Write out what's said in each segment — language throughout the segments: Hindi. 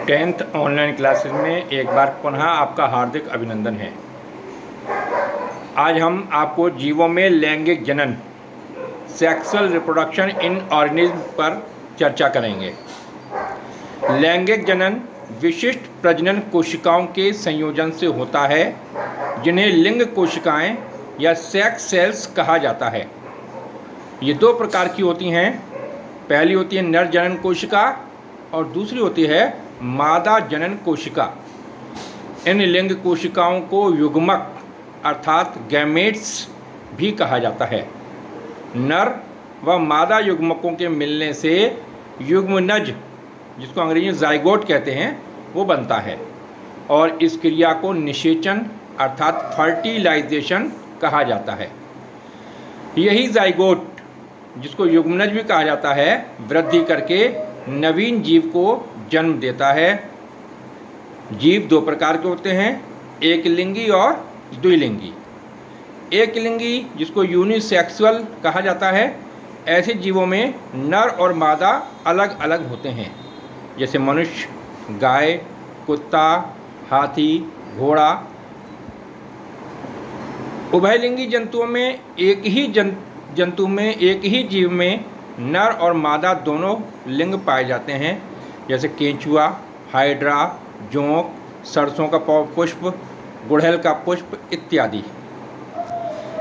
10th ऑनलाइन क्लासेस में एक बार पुनः आपका हार्दिक अभिनंदन है। आज हम आपको जीवों में लैंगिक जनन सेक्सुअल रिप्रोडक्शन इन ऑर्गेनिज्म पर चर्चा करेंगे। लैंगिक जनन विशिष्ट प्रजनन कोशिकाओं के संयोजन से होता है जिन्हें लिंग कोशिकाएं या सेक्स सेल्स कहा जाता है। ये दो प्रकार की होती हैं। पहली होती है नर जनन कोशिका और दूसरी होती है मादा जनन कोशिका। इन लिंग कोशिकाओं को युग्मक अर्थात गैमेट्स भी कहा जाता है। नर व मादा युग्मकों के मिलने से युग्मनज, जिसको अंग्रेजी में जाइगोट कहते हैं, वो बनता है और इस क्रिया को निषेचन अर्थात फर्टिलाइजेशन कहा जाता है। यही जाइगोट, जिसको युग्मनज भी कहा जाता है, वृद्धि करके नवीन जीव को जन्म देता है। जीव दो प्रकार के होते हैं, एक लिंगी और द्विलिंगी। एक लिंगी, जिसको यूनिसेक्सुअल कहा जाता है, ऐसे जीवों में नर और मादा अलग अलग होते हैं, जैसे मनुष्य, गाय, कुत्ता, हाथी, घोड़ा। उभयलिंगी जंतुओं में एक ही जीव में नर और मादा दोनों लिंग पाए जाते हैं, जैसे केंचुआ, हाइड्रा, जोंक, सरसों का पुष्प, गुड़हल का पुष्प इत्यादि।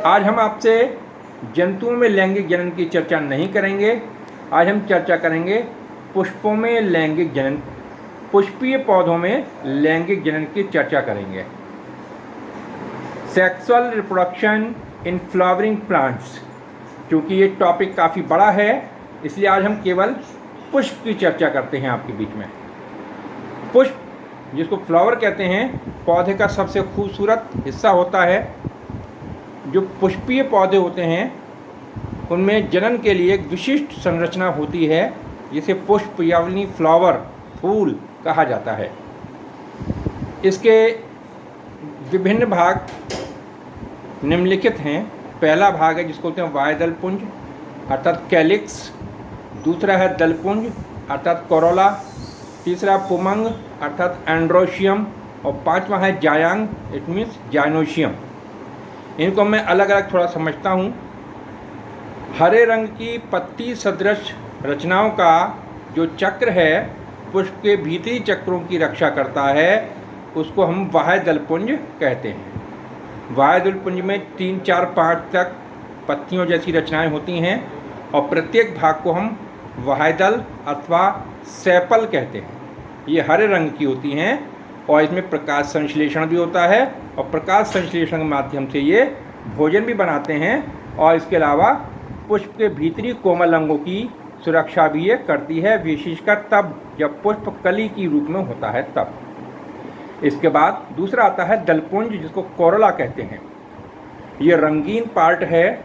आज हम आपसे जंतुओं में लैंगिक जनन की चर्चा नहीं करेंगे। आज हम चर्चा करेंगे पुष्पों में लैंगिक जनन, पुष्पीय पौधों में लैंगिक जनन की चर्चा करेंगे। Sexual reproduction in flowering plants. क्योंकि ये टॉपिक काफ़ी बड़ा है, इसलिए आज हम केवल पुष्प की चर्चा करते हैं आपके बीच में। पुष्प, जिसको फ्लावर कहते हैं, पौधे का सबसे खूबसूरत हिस्सा होता है। जो पुष्पीय पौधे होते हैं उनमें जनन के लिए एक विशिष्ट संरचना होती है, जिसे पुष्प यानी फ्लावर, फूल कहा जाता है। इसके विभिन्न भाग निम्नलिखित हैं। पहला भाग है जिसको कहते हैं वायदल पुंज अर्थात कैलिक्स, दूसरा है दलपुंज अर्थात कोरोला, तीसरा पुमंग अर्थात एंड्रोशियम और पांचवा है जायांग, इट मीन्स जाइनोशियम। इनको मैं अलग अलग थोड़ा समझता हूँ। हरे रंग की पत्ती सदृश रचनाओं का जो चक्र है पुष्प के भीतरी चक्रों की रक्षा करता है, उसको हम वाह्यदलपुंज कहते हैं। वाह्यदलपुंज में 3, 4, 5 तक पत्तियों जैसी रचनाएं होती हैं और प्रत्येक भाग को हम वाह्यदल अथवा सेपल कहते हैं। ये हरे रंग की होती हैं और इसमें प्रकाश संश्लेषण भी होता है और प्रकाश संश्लेषण के माध्यम से ये भोजन भी बनाते हैं और इसके अलावा पुष्प के भीतरी कोमल अंगों की सुरक्षा भी ये करती है, विशेषकर तब जब पुष्प कली की रूप में होता है तब। इसके बाद दूसरा आता है दलपुंज, जिसको कोरोला कहते हैं। ये रंगीन पार्ट है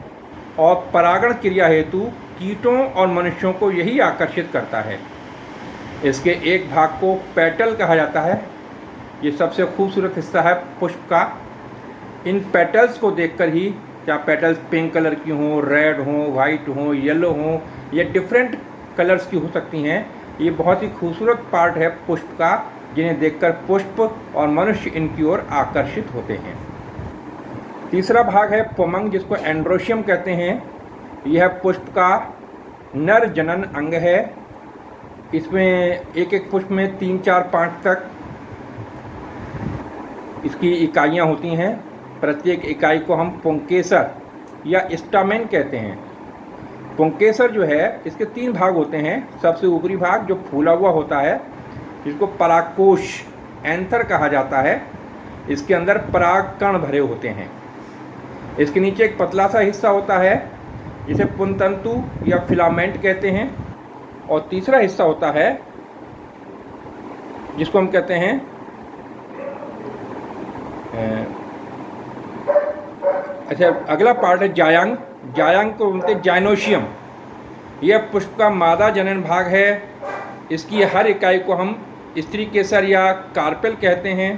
और परागण क्रिया हेतु कीटों और मनुष्यों को यही आकर्षित करता है। इसके एक भाग को पेटल कहा जाता है। ये सबसे खूबसूरत हिस्सा है पुष्प का। इन पेटल्स को देखकर ही, क्या पेटल्स पिंक कलर की हों, रेड हों, वाइट हों, येलो हों, या डिफरेंट कलर्स की हो सकती हैं, ये बहुत ही खूबसूरत पार्ट है पुष्प का, जिन्हें देखकर पुष्प और मनुष्य इनकी ओर आकर्षित होते हैं। तीसरा भाग है पुमंग, जिसको एंड्रोशियम कहते हैं। यह पुष्प का नर जनन अंग है। इसमें एक एक पुष्प में 3, 4, 5 तक इसकी इकाइयाँ होती हैं। प्रत्येक इकाई को हम पुंकेसर या स्टामेन कहते हैं। पुंकेसर जो है, इसके 3 भाग होते हैं। सबसे ऊपरी भाग जो फूला हुआ होता है, जिसको परागकोश एंथर कहा जाता है, इसके अंदर परागकण भरे होते हैं। इसके नीचे एक पतला सा हिस्सा होता है जिसे पुंतंतु या फिलामेंट कहते हैं और तीसरा हिस्सा होता है जिसको हम कहते हैं अगला पार्ट है जायांग। जायांग को बोलते हैं जाइनोशियम। यह पुष्प का मादा जनन भाग है। इसकी हर इकाई को हम स्त्री केसर या कार्पेल कहते हैं।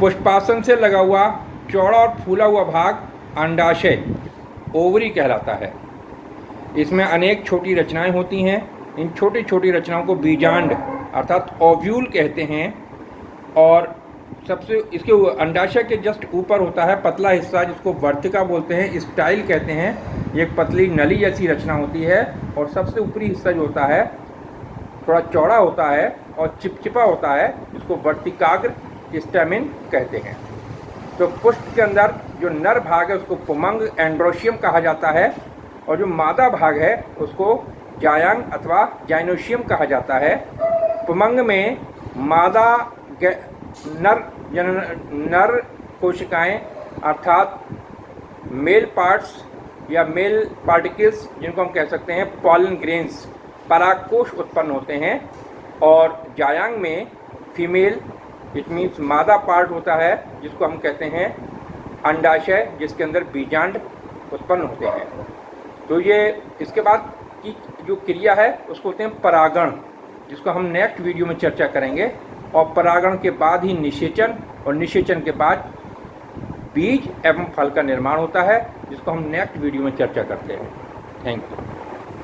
पुष्पासन से लगा हुआ चौड़ा और फूला हुआ भाग अंडाशय, ओवरी कहलाता है। इसमें अनेक छोटी रचनाएं होती हैं इन छोटी छोटी रचनाओं को बीजांड अर्थात ओव्यूल कहते हैं। और सबसे इसके अंडाशय के जस्ट ऊपर होता है पतला हिस्सा जिसको वर्तिका बोलते हैं, स्टाइल कहते हैं। ये एक पतली नली जैसी रचना होती है और सबसे ऊपरी हिस्सा जो होता है थोड़ा चौड़ा होता है और चिपचिपा होता है, जिसको वर्तिकाग्र स्टैमिन कहते हैं। तो पुष्प के अंदर जो नर भाग है उसको पुमंग एंड्रोशियम कहा जाता है और जो मादा भाग है उसको जायांग अथवा जाइनोशियम कहा जाता है। पुमंग में मादा नर कोशिकाएं अर्थात मेल पार्ट्स या मेल पार्टिकल्स जिनको हम कह सकते हैं पॉलन ग्रेन्स परागकोश उत्पन्न होते हैं। और जायांग में फीमेल इट मीन्स मादा पार्ट होता है जिसको हम कहते हैं अंडाशय, जिसके अंदर बीजांड उत्पन्न होते हैं। तो ये इसके बाद की जो क्रिया है उसको कहते हैं परागण, जिसको हम नेक्स्ट वीडियो में चर्चा करेंगे। और परागण के बाद ही निषेचन और निषेचन के बाद बीज एवं फल का निर्माण होता है, जिसको हम नेक्स्ट वीडियो में चर्चा करते हैं। Thank you.